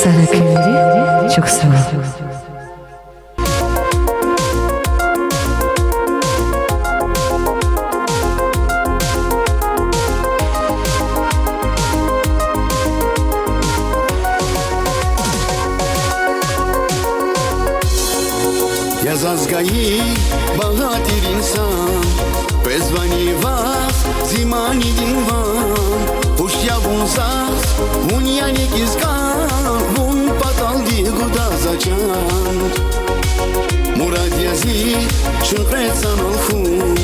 Sana Kemeri çok sağ ol. Yazazgayi bahatir insan Pezvani vas zimani dinvan Hoş yavunzaz un yani gizgan Vun patal di gudazacan Murad yazi şünkretsan alkhun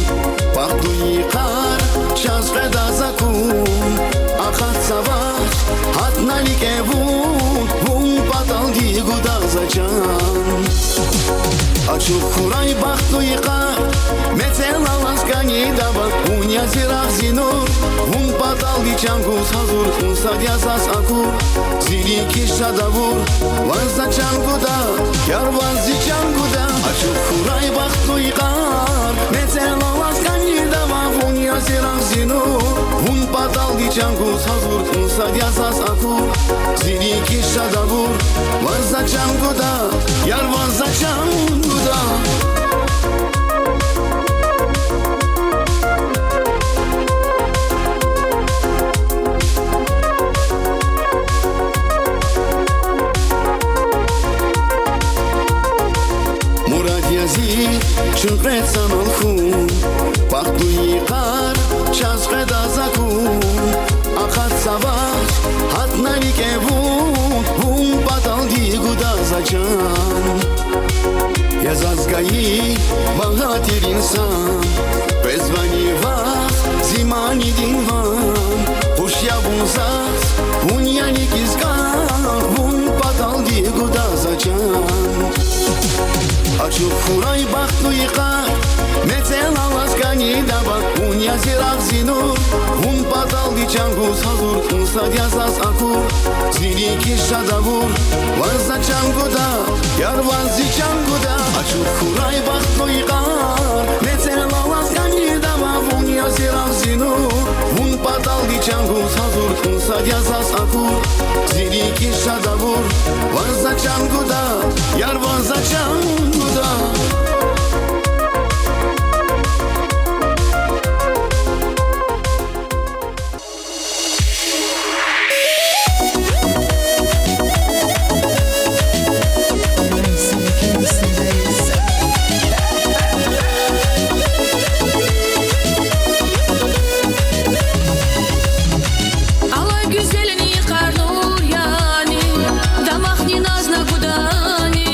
Paktu yikar şaz redazakun Akhat savaş hatnalik evun Vun patal di gudazacan Açık kuray baktı yıka Metel alaskani dava Unya зирах зинур Вун падал дичангу сазур Вун садьязас акур Зири киша давур Ванза чангуда Яр ванзи чангуда Ачук хурай бахтуй қар Мецела ласкани дава Вун я зирах зинур Вун падал дичангу сазур Вун садьязас акур Зири киша давур Ванза чангуда Яр ванза чангуда Чункрецан алхун Бахтуи қар Чазғе дазакун Ахат саваш Хатнарике вун Вун батал дигу дазачан Язазгаи Богатыр инсан Безвани вас Зимани динван Пушья вунзас Уньяни кизган Вун батал дигу дазачан Ачук хурай бахтуи қар Мецела ласкани даба Ун я зирах зинур Вун падал дичангу сазур Ун садьязас акур Зири киша давур Ванза чангуда Яр ванзи чангуда Ачук хурай бахтуи қар Мецела ласкани даба Ун я зирах зинур Вун падал дичангу сазур Ун садьязас акур Зири киша давур Ванза чангуда Яр ванза чангуда Damak ni nazna gudani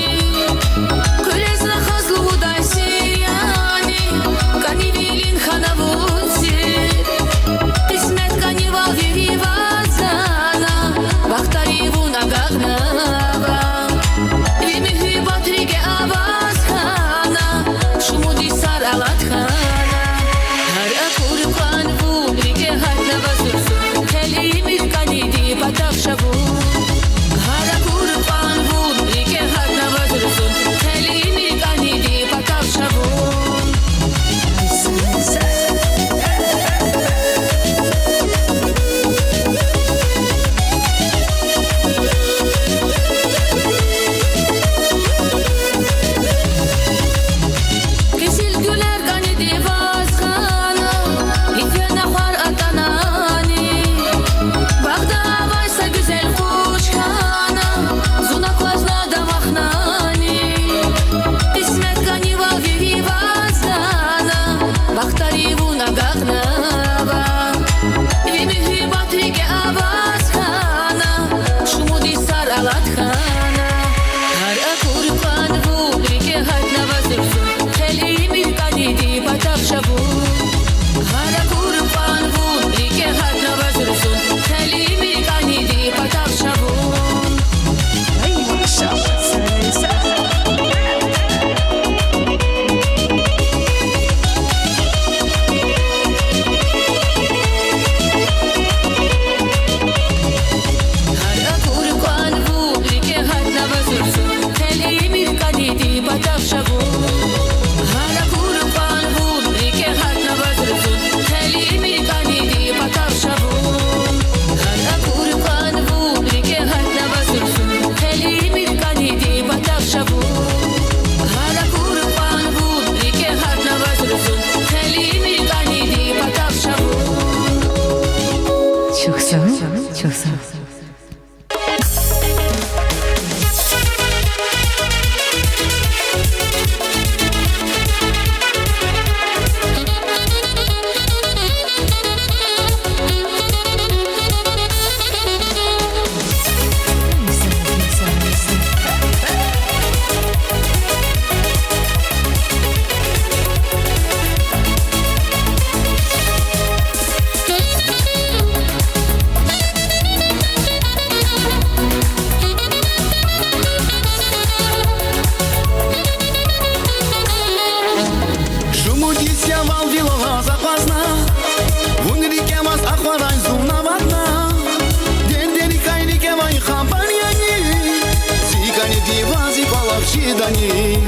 çidani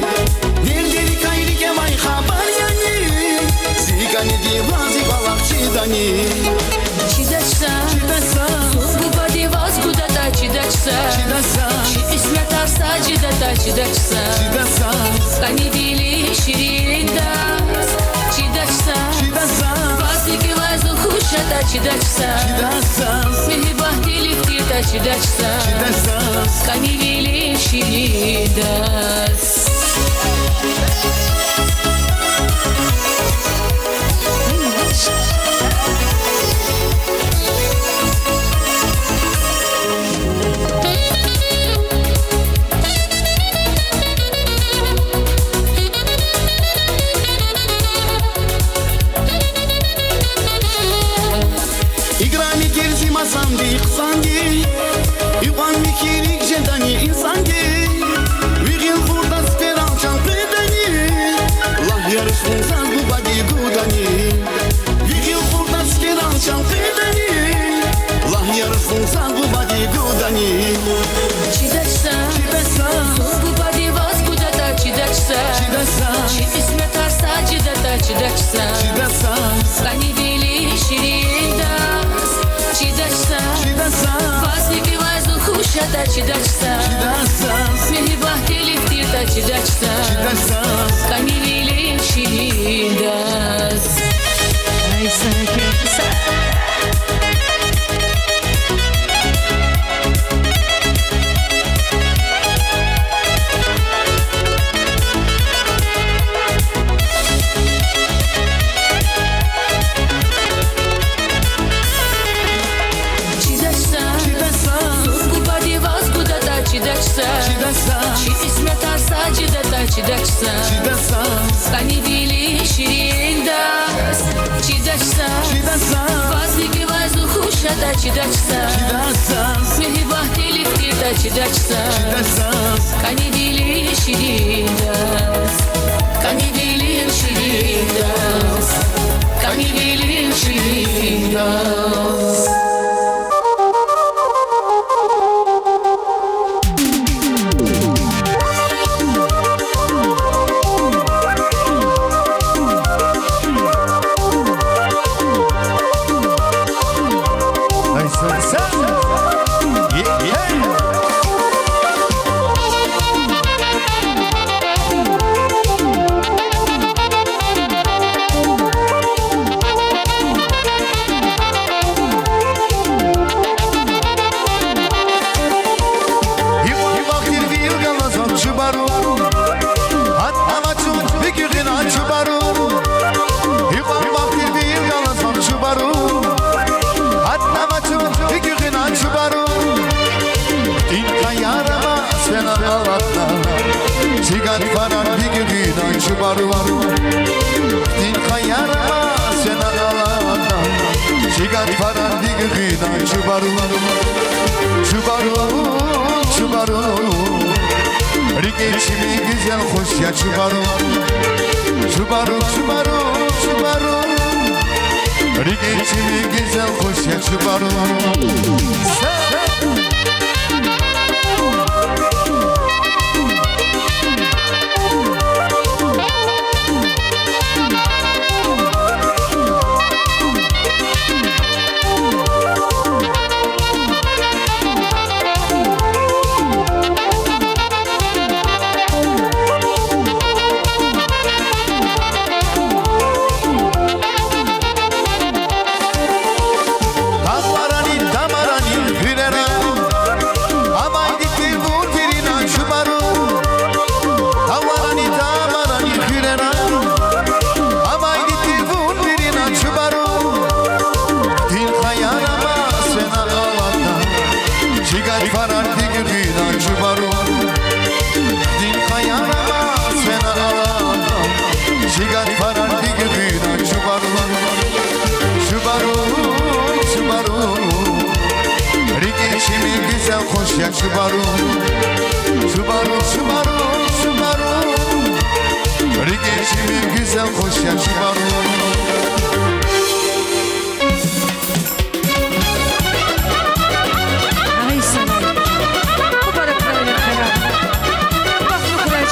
Derderi kayri ke may haber yani Zikani divazi balak çidani Çidachsa Guba divaz gudata çidachsa İsmet arsa cidata çidachsa Kani dili şirinde Çidachsa Vazdiki vazı huşata çidachsa Mihibah dili ftita çidachsa Kani dili şirinde İgrani gerzi masamdi ksangi İvan mikirik jedani insangi Vigil furda speran çampedani Allah yarışın zan bu badi gudani Vigil furda speran çampedani Allah yarışın zan bu badi gudani Çidachsa Guba divaz gudata çidachsa İsmet arsa cidata çidachsa Kani dili şirinde Çidachsa Vazdiki vazı huşata çidachsa Mihibah dili ftita çidachsa Kani dili şirinde Ay sana keyifli. İsmet arsa cidata çidachsa Kani dili şirinde Çidachsa Vazdiki vazı huşata çidachsa Mihibah dili ftita çidachsa Kani dili şirinde Kani dili şirinde Kani dili şirinde Sigat faran bigirina chubaru Din khayarma sena alana Sigat faran bigirina chubaru Chubaru Rike içimi güzel hoş ya chubaru Rike içimi güzel hoş ya chubaru Ya Subaru Rikeşimi güzel hoş ya Subaru Ay sana. Bu balıklarla karar. Bak bu kadar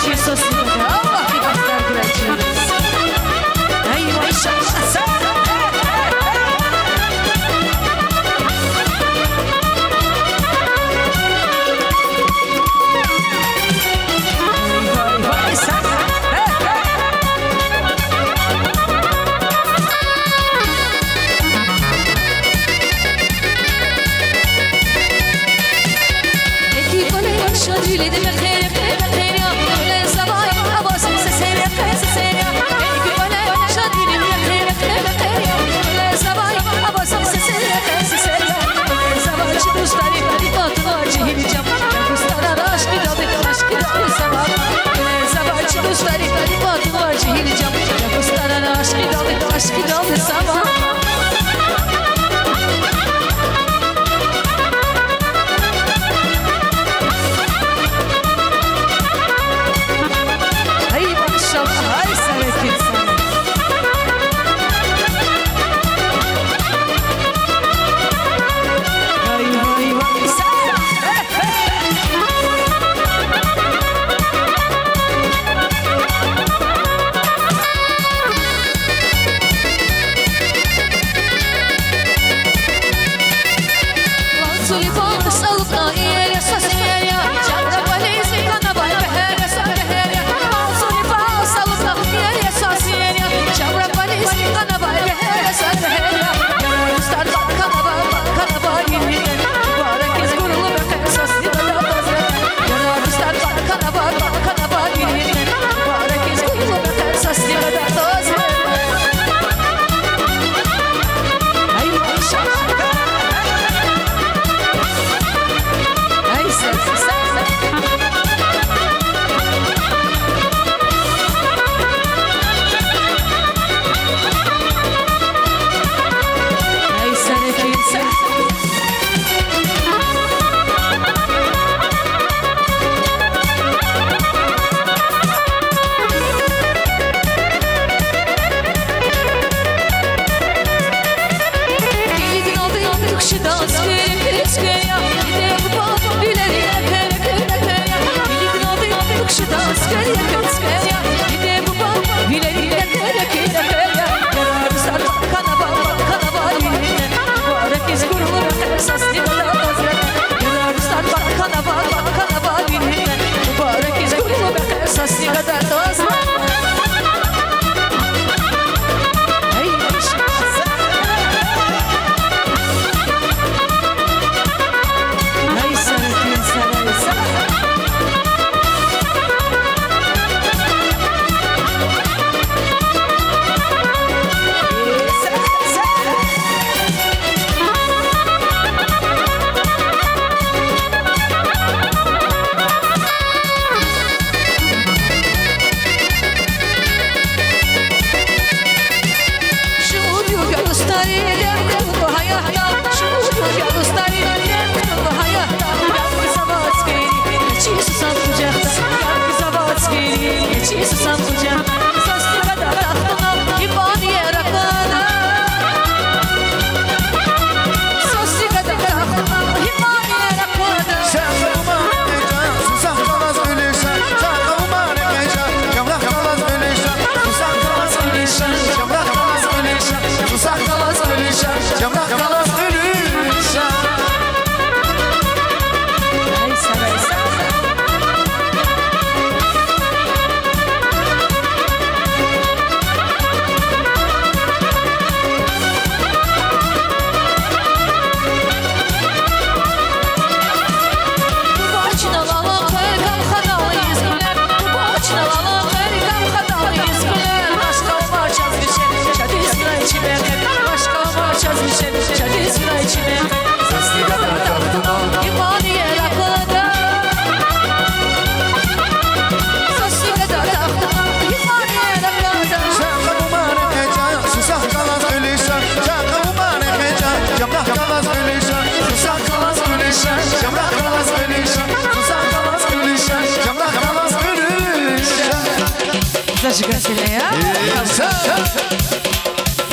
Zajgăsile, a?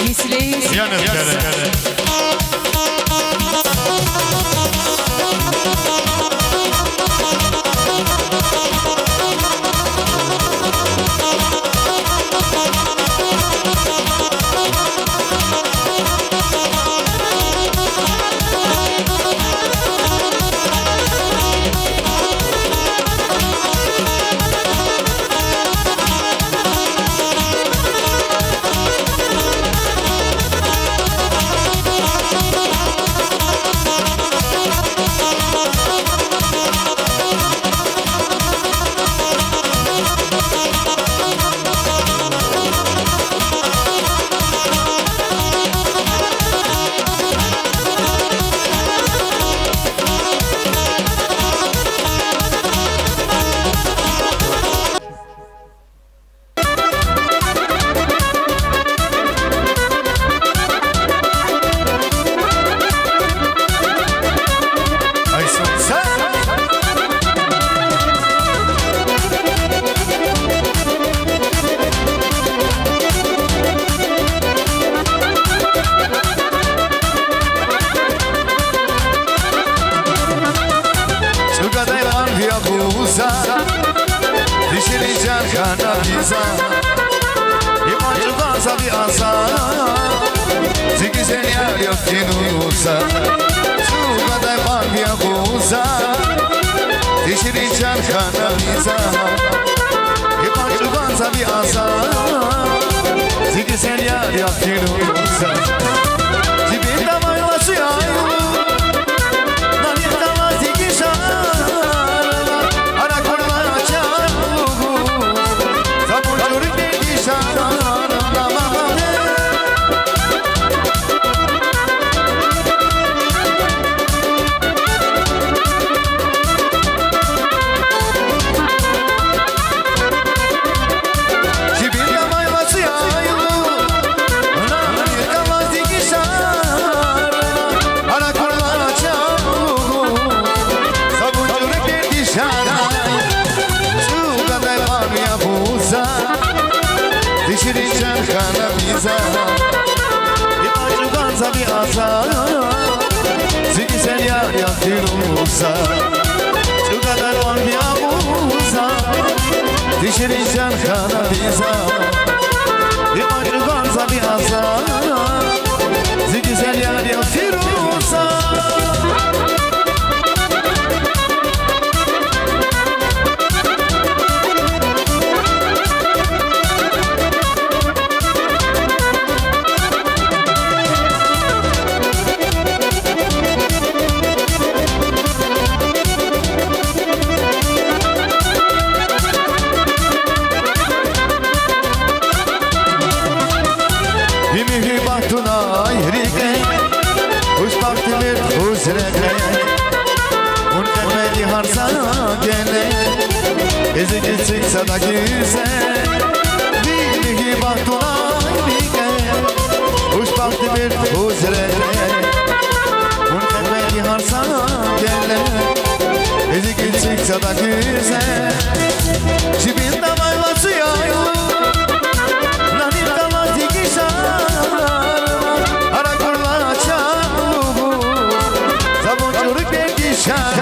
Misli. Yanım kere. uza Dişini çarkana biza İmancı gaza bir asa Ziki sen yer yok kinuza Şu kadar bak ya buza Dişini çarkana biza İmancı gaza bir asa Ziki sen yer yok kinuza Cibinde maylası yaylı bir asa Ziki sen yar yakıyorsa Şu kadar var bir abuza Dişini çarkana biza İmacı ganza bir asa Ziki sen yar yakıyorsa Ezi gitsik sada güzel Bilgi baktuna bike Uş baktı bir huzre Un kemeli harsa gele Ezi gitsik sada güzel Cibinde maylası yaylı Nani kalati gişar Ara kurla çabuğu Zabunculuk bir gişar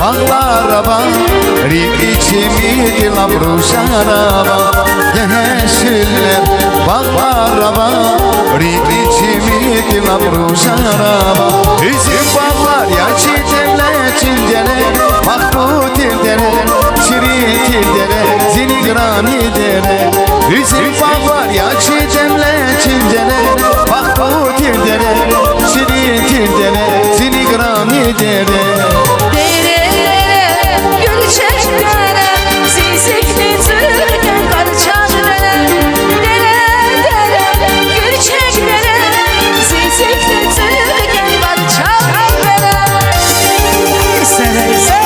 Bağlaraba Rikiçimi la bruşaraba Yeşiller Bağlaraba Rikiçimi la bruşaraba Üzüm bağlar ya çiğdemle çimdele Mahmut irdere Şirit irdere Ziligram irdere Üzüm bağlar ya çiğdemle çimdele Mahmut irdere Şirit irdere Ziligram irdere Derelere, gülçeklere, zizikli türken karçalara. Derelere, gülçeklere, zizikli türken karçalara. Sere sere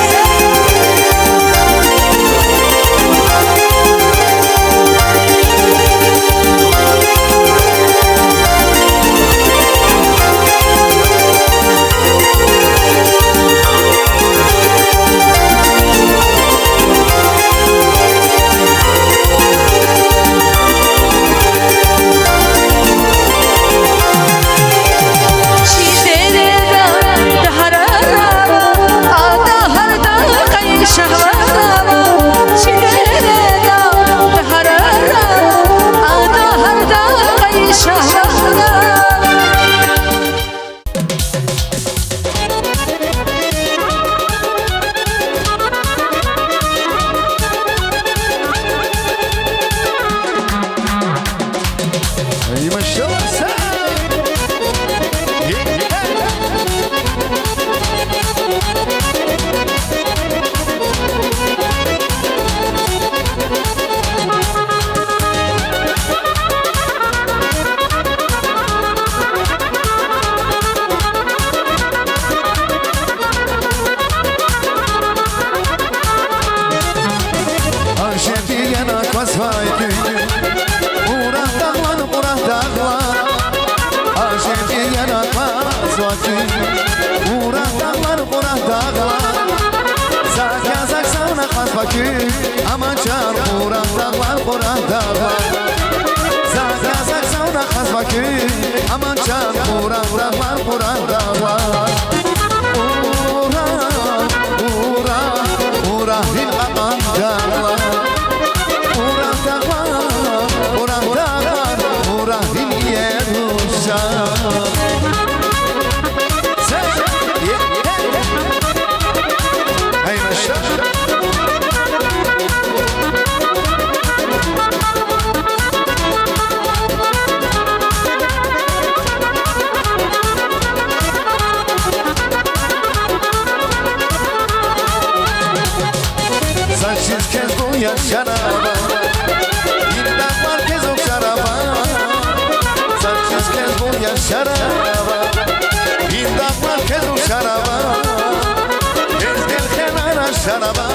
Aman çar Kur'an dağlar Kur'an dağlar Zaka saksavna kaz bakı Aman çar Kur'an dağlar Kur'an dağlar Ura Ura Hil aman dağlar Kur'an dağlar Kur'an dağlar Ura Hil yeruşar Hey maşallah ya şaraba İlla var kez o şaraba Saçsız kez bu ya şaraba İlla var kez o şaraba Ezgil kenara şaraba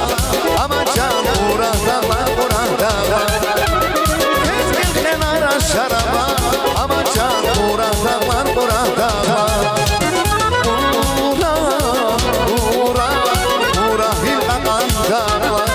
Ama can Kur'an'da var Kur'an'da var Ezgil kenara şaraba Ama can Kur'an'da var Kur'an'da var Ura hil aman'da var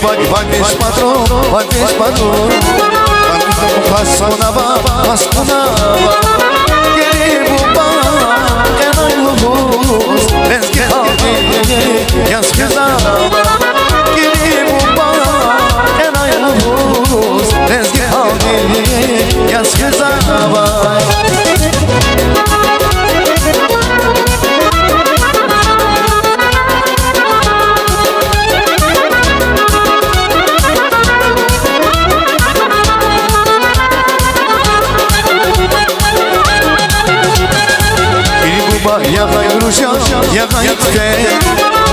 Vadis patron Haskunava Geri buba Enayluhuz Lezgi haldi Yaz kızava Geri buba Enayluhuz Lezgi haldi Yaz kızava Yağay Ruşa, yağay tüfe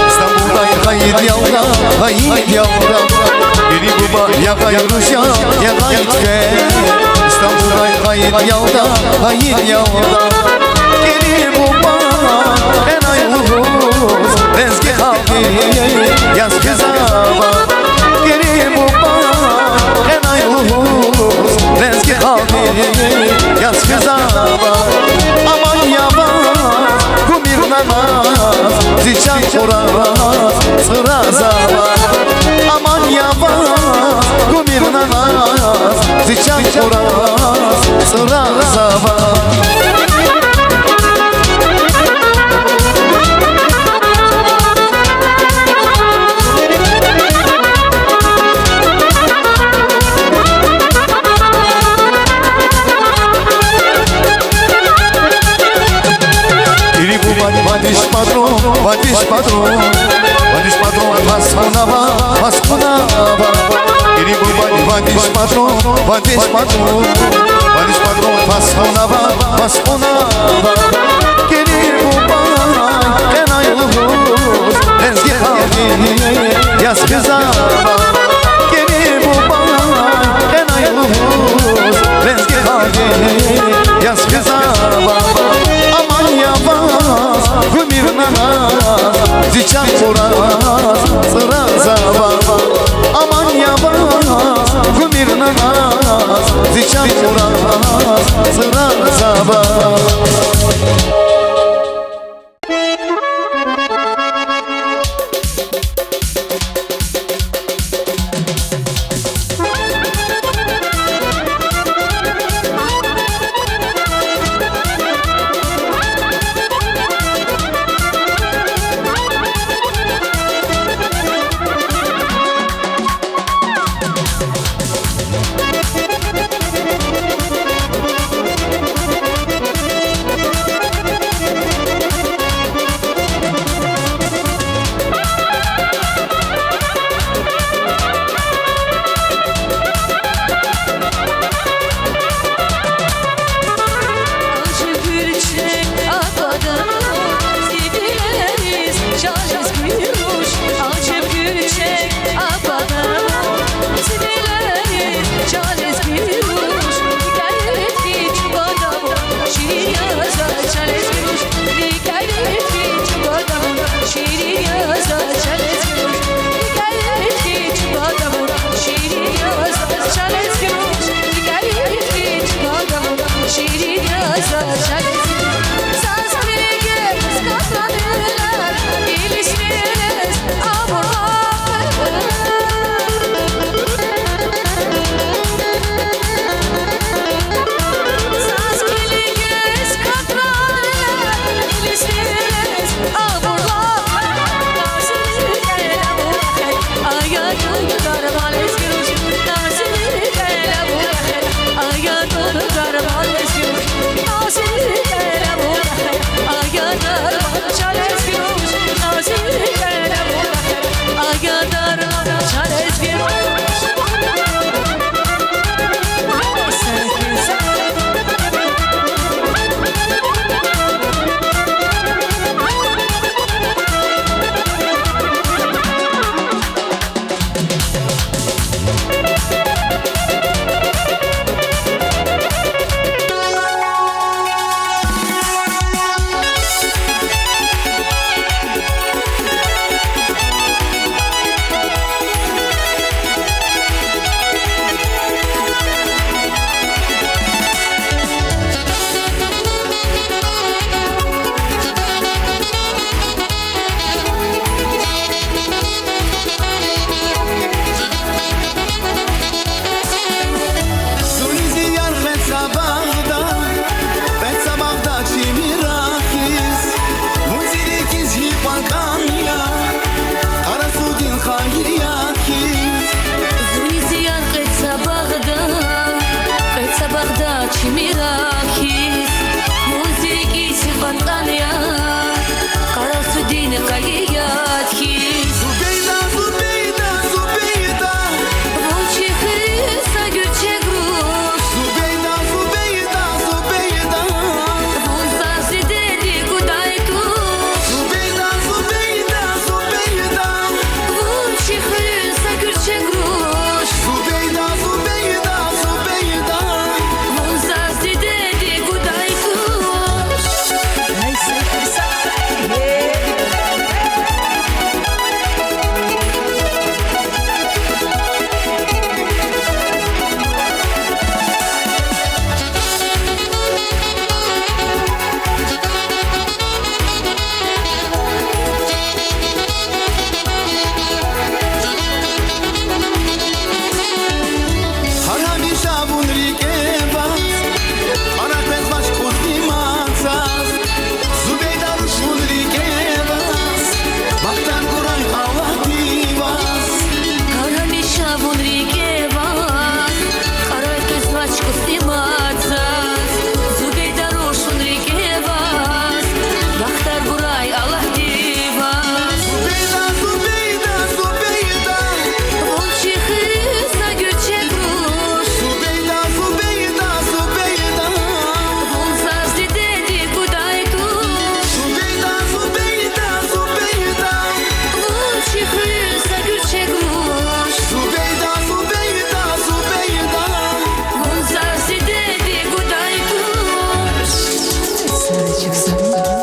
İstanbul'da hayır yavra, hayır yavra Geri baba yağay Ruşa, yağay tüfe İstanbul'da hayır yavra, hayır yavra Geri baba enay uhuz Lezgi haldi yaz kızava Geri baba enay uhuz Lezgi haldi yaz kızava Aman yavaz Kumirnamaz Ziçan kuraz Sırazava Aman yavaz Kumirnamaz Ziçan kuraz Sırazava Vadis patron Haskunava Geri buba vadis patron Haskunava Geri buba enayluhuz Lezgi haldi yaz kızava Geri buba enayluhuz Lezgi haldi yaz kızava Aman yavaz Kumirnamaz Ziçan kuraz Sırazava Aman yavaz Kumirnamaz Ziçan kuraz Sırazava Nasıl saci mirachis Muzikis vantania Karasudine kayiyatkis Zubeyda, Zubeyda, Zubeyda Vuchi hısa gülçe gruş Zubeyda, Zubeyda, Zubeyda Vunza zideli gudaytu Zubeyda, Zubeyda, Zubeyda Vuchi hısa gülçe gruş Zubeyda, Zubeyda, Zubeyda Vunza zideli gudaytu Hey, say, say, Haramisha bunrike bas Arakbez baş kuslimatsas Zubeyda ruş bunrike bas Baktan kuray Allah divas Karamisha vunrike vas Karay kızvaç kustimatsas Zubeyda roş vunrike vas Baktar buray Allah divas Zubeyda, Zubeyda, Zubeyda Volçi hısa gülçe gruş Zubeyda, Zubeyda, Zubeyda Vunza zideli gudaytu Zubeyda, Zubeyda, Zubeyda Volçi hısa gülçe gruş Zubeyda, Zubeyda, Zubeyda Vunza zideli gudaytu Sarıcık sarı.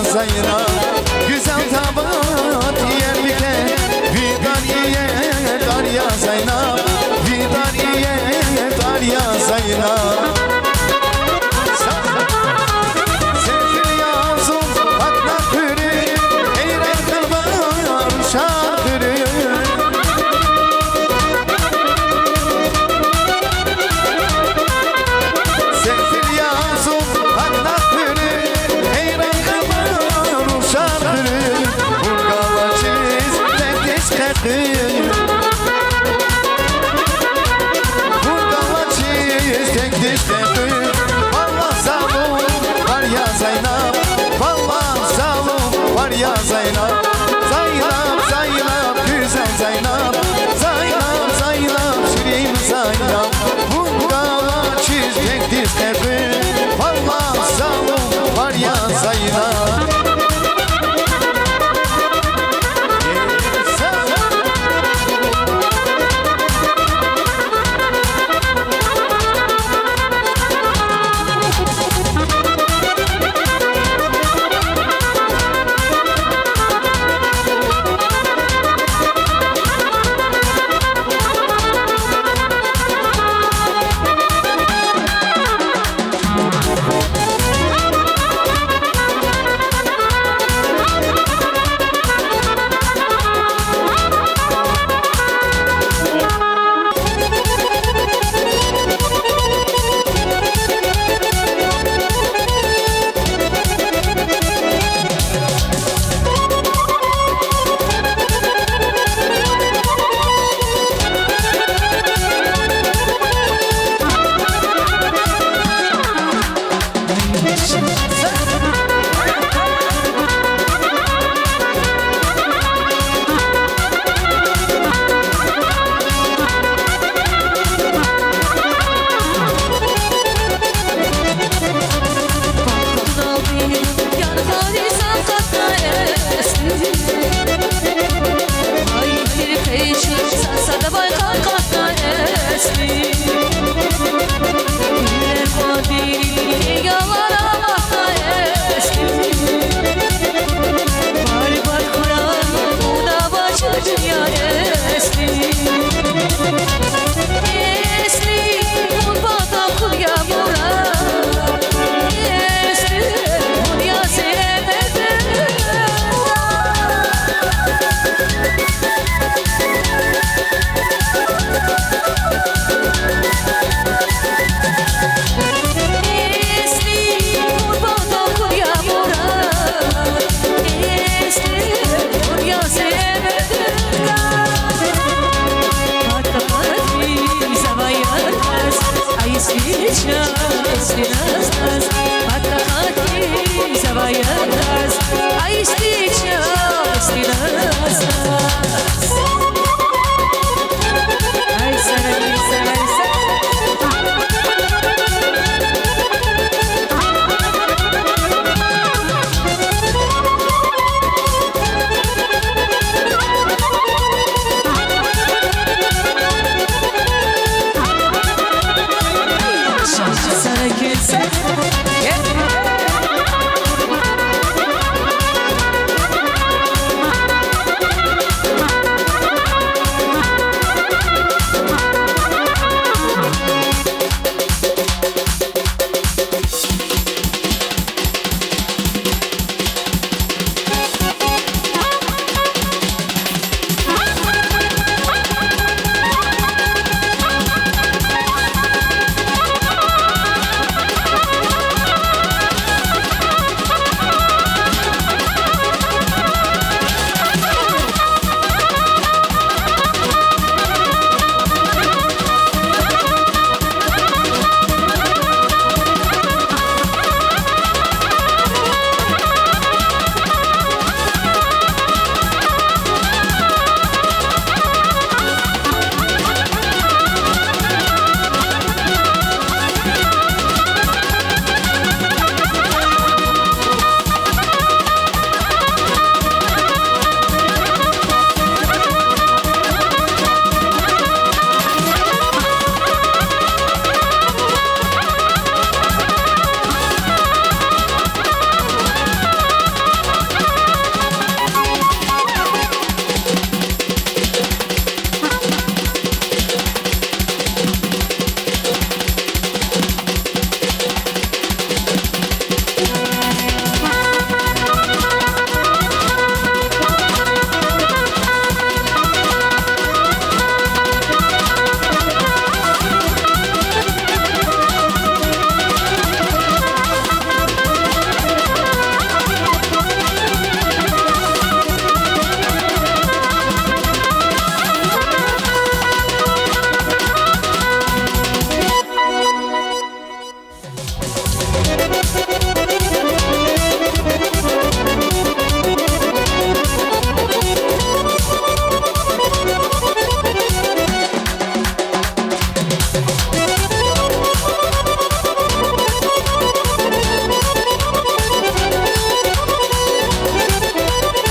Zeynep Güzel tabat yer bike Vidaniye Darya Zeynep Vidaniye Darya Zeynep Sevgili yazım Fatma Pürü Eyren kılbar şarkırı Sevgili yazım Fatma Pürü Eyren kılbar şarkırı Burgala çiz Tekliş kekir Burgala çiz Tekliş kekir Vallahi salum var ya Zeynep Vallahi salum var ya Zeynep Zeynep, Zeynep, güzel Zeynep Zeynep, Zeynep, şirin Zeynep Burgala çiz Tekliş kekir Vallahi salum var ya Zeynep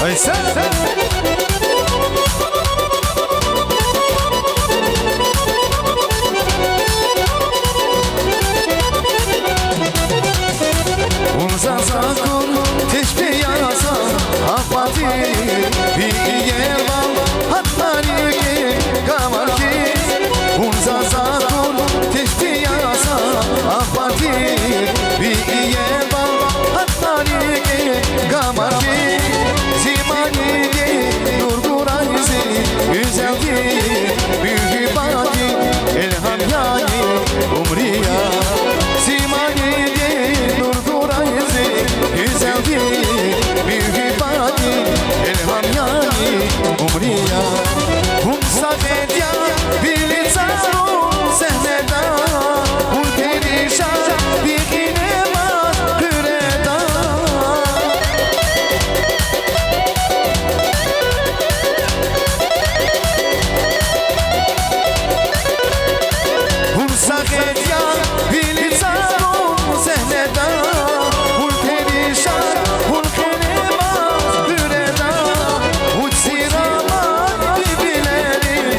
Ay sen Unza zakur teşbih yasa Afati bir yer var Hatları ki kamar ki Unza zakur teşbih yasa Afati bir yer var Hatları ki kamar ki Zimani ki Nurgurayzi Güzeldi Büyük baki Elham yani Umriya Zimani ki Nurgurayzi Güzeldi Büyük baki Elham yani Umriya Humsa medya Bili zaru Sehneda Bu perişan Bir inema Hüreda Bursa medya Bili zaru Sehneda Bu perişan Bu inema Hüreda Bu sirama Bibileri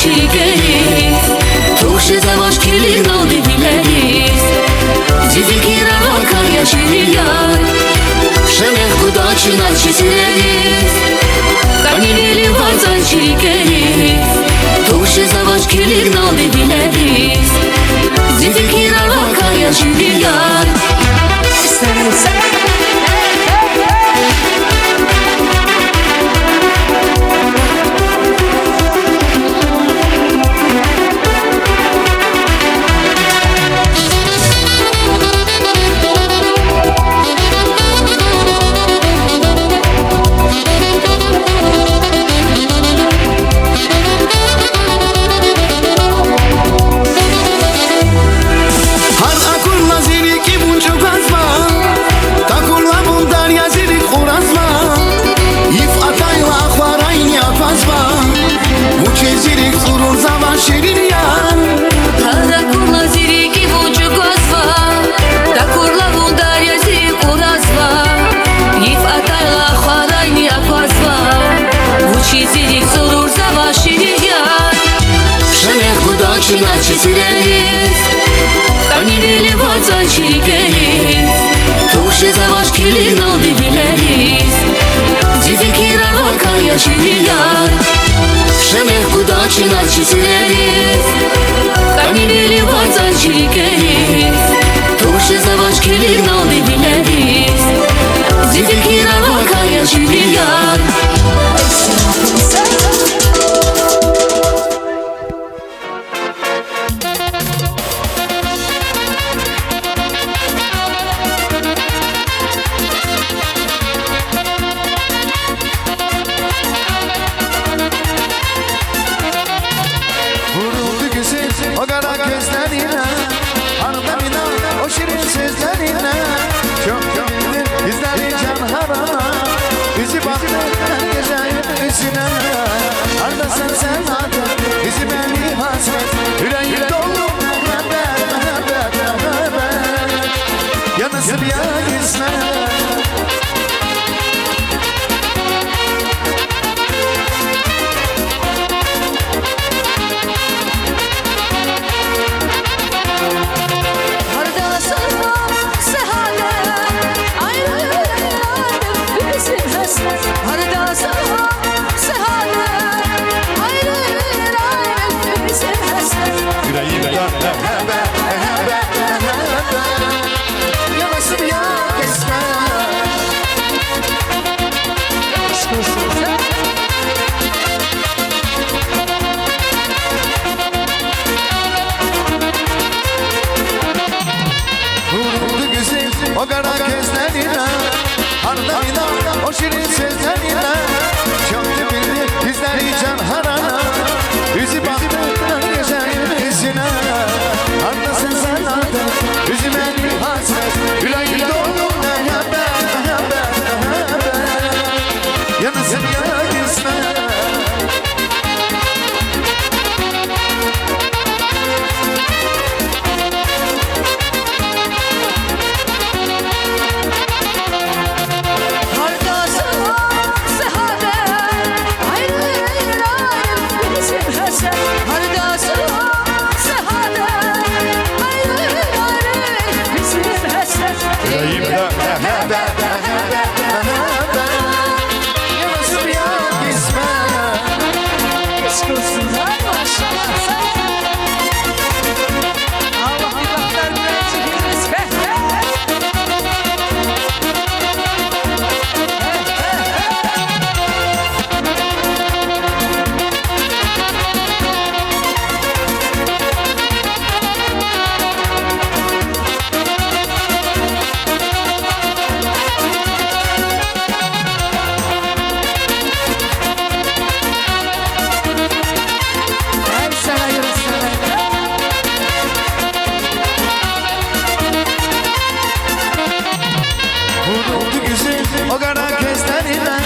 çirkeliz Tuşu zavaş kirli noldi bileriz Zifirkira vakar yaşır yar Şemek kudaçına çizileriz Kaniveli varzan çirkeliz Tuşu zavaş kirli noldi bileriz Zifirkira vakar yaşır yar Sen sen Şuna çizileriz Kaniveli varzan çirkeliz Tuşu zavaş kirli noldi bileriz Zifirkira vakar yaşır yar Şemek kudaçına çizileriz Kaniveli varzan çirkeliz Tuşu zavaş kirli noldi bileriz Zifirkira vakar yaşır yar O kara gözlerine Ardamina o şirin sözlerine Çok kömüldür izleri can harana Bizi baktı her gece yüzüne Arda sen adın bizi beni hasret Yüreğim dolu mehabbet Yanısı bir yüzme O kara gözlerine Ardamina o şirin sözlerine Çok bildi yüzleri can harana Yüzü baktı her gece yüzüne Arda sen adın yüzü beni hasret Yüreğim dolu mehabbet Yanısın ya gizme O kara gözlerine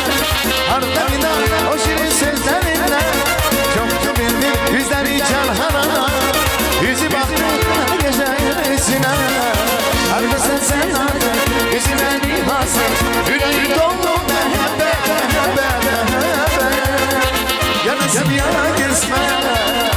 Ardamina o şirin sözlerine Çok bildi yüzleri can harana Yüzü baktı her gece yüzüne Arda sen adın yüzü beni hasret Yüreğim dolu mehabbet Yanısı bir yana gizme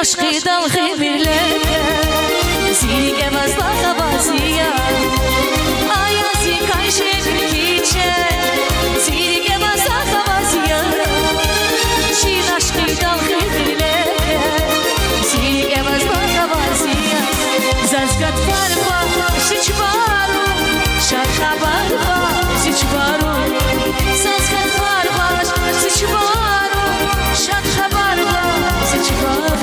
Aşkı dal hemirlere Zirge vazlaka vaziya Ayazi kayşe kiçe Zirge vazlaka vaziya Çin aşkı dal hemirlere Zirge vazlaka vaziya Zazgat farva şiçvaru Şarka barva şiçvaru Zazgat farva şiçvaru Şarka barva şiçvaru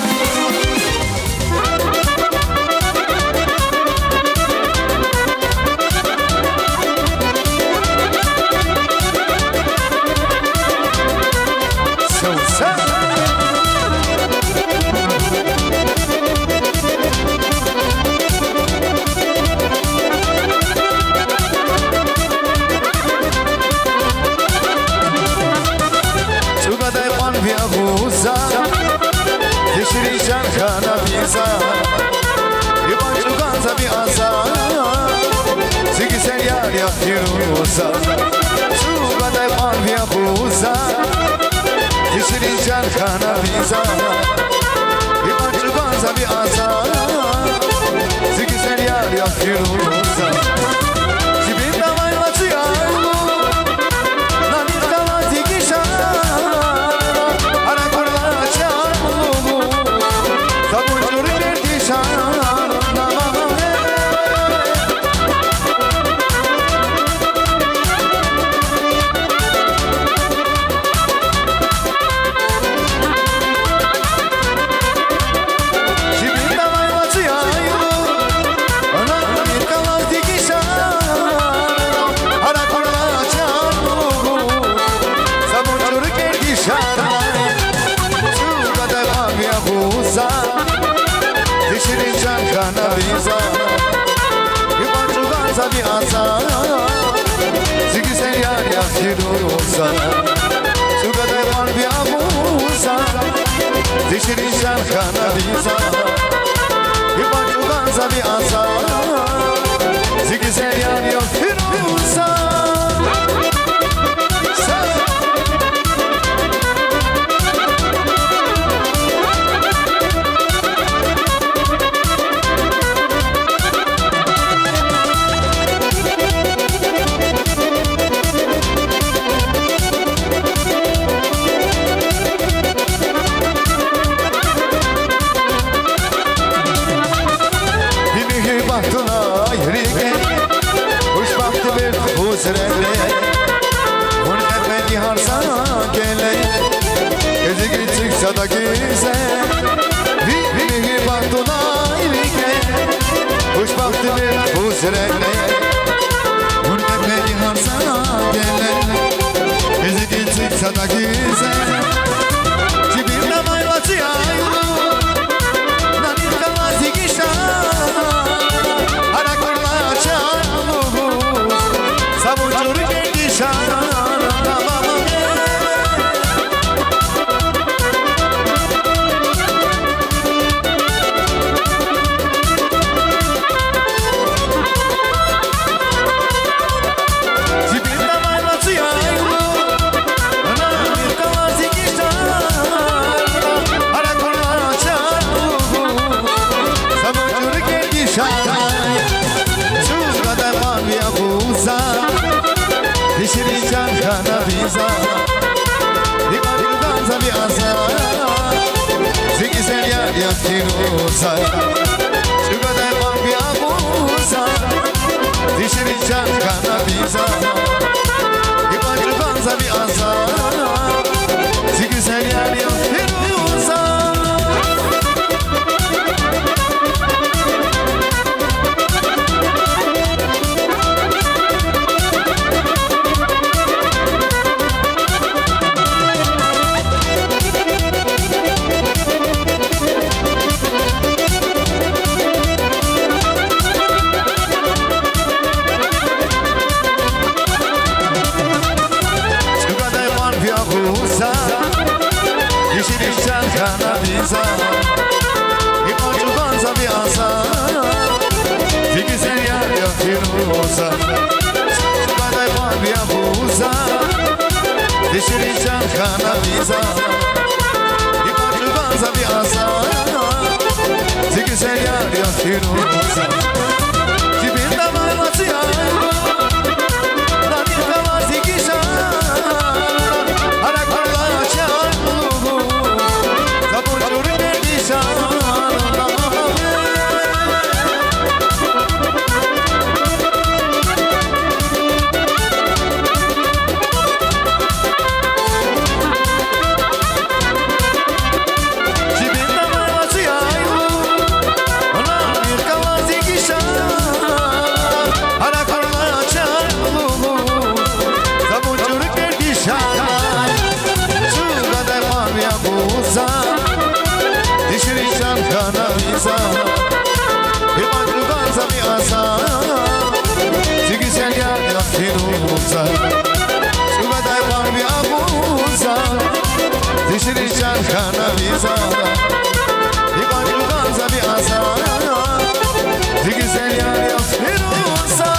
Yeşilcan kana biza Yabancı kansa bir asa Zigi sen yar yapıyorsa Şu kadar man yapıyorsa Yeşilcan kana biza Yabancı kansa bir asa Zigi sen yar yapıyorsa Cibin davay vatıyor Nanit kalati kişan Ara kurlar açar Sabunçları verdi şanına Cibinde vayvacı yaylı Ana bir kalavdi kişan Ara kurla çarpı Sabunçları verdi şanına Şu kadar av yapılsa Dişinin can kana biza Yabancı kansa bir asa Zigi sen yar yapıyorsa Şu kadar var bir abusa Dişinin can kana biza Yabancı kansa bir asa Zigi sen yar yapıyorsa baktına yürüge Hoş baktı bir huzurelle Onu efendi harsa gele Gezi gidecek sada güzel Bir baktına yürüge Hoş baktı bir huzurelle Onu efendi harsa gele Gezi gidecek sada güzel Cibimde mayvacı yaylı Nanit kalmazı gişan Ara kurla çarpı Sabunçları geldi şanına Cibinde mayvacı yaylı Ana bir kalmazı gişan Ara kurla çarpı Sabunçları geldi şanına Dişinin can kana biza Yabancı kansa bir asa Zigi sen yar yapıyorsa Şu kadar var bir abusa Dişinin can kana biza Yabancı kansa bir asa Zigi sen yar yapıyorsa uza Badai babia buza Dişirincan kanaviza İmacı banza bir asa Güzel yar yasiruza Dibinde varması ya Nanita vasi kişa Arakarla çarpılığı Zabucuru nerdişan Dişirincan kanaviza İmacı banza bir asa Güzel yar yasiruza Şubaday var bir abuza Dişirincan kanaviza İmacı banza bir asa Güzel yar yasiruza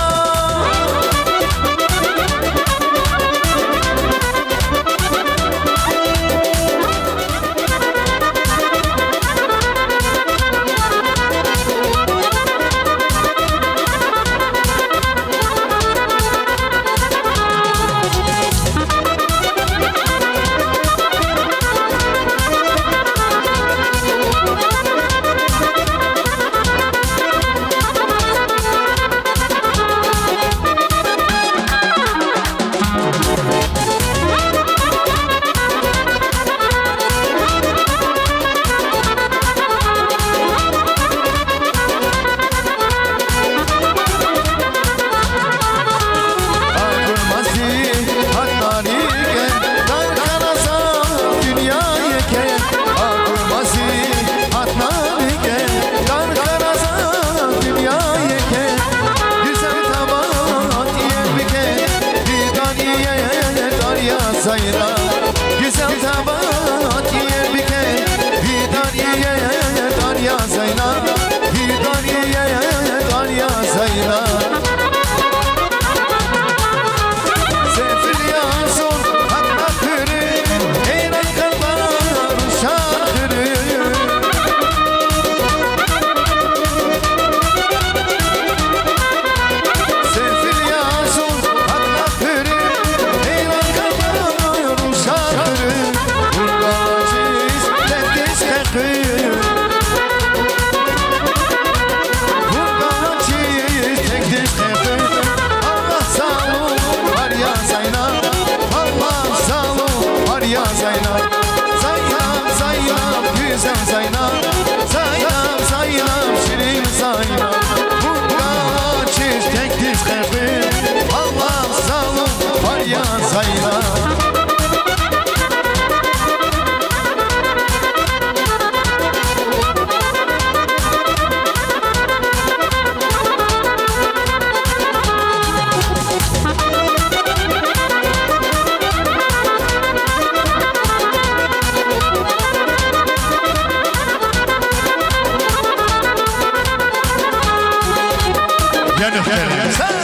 Zayna güzel tabat yer bike Hidaniye Darya Zayna Hidaniye Darya Zayna Sefil yansın hakla kırı Eyran kalbar şarkırı Sefil yansın hakla kırı Eyran kalbar şarkırı Burgacız tendiz tekir Burgacız tendiz tekir Allah sağlık var ya Zayna Allah sağlık var ya Zayna Zaynab Zaynab güzel Zayna Zaynab Zaynab şirin Zayna Burgacız tendiz tekir Allah sağlık var ya Zayna Yanık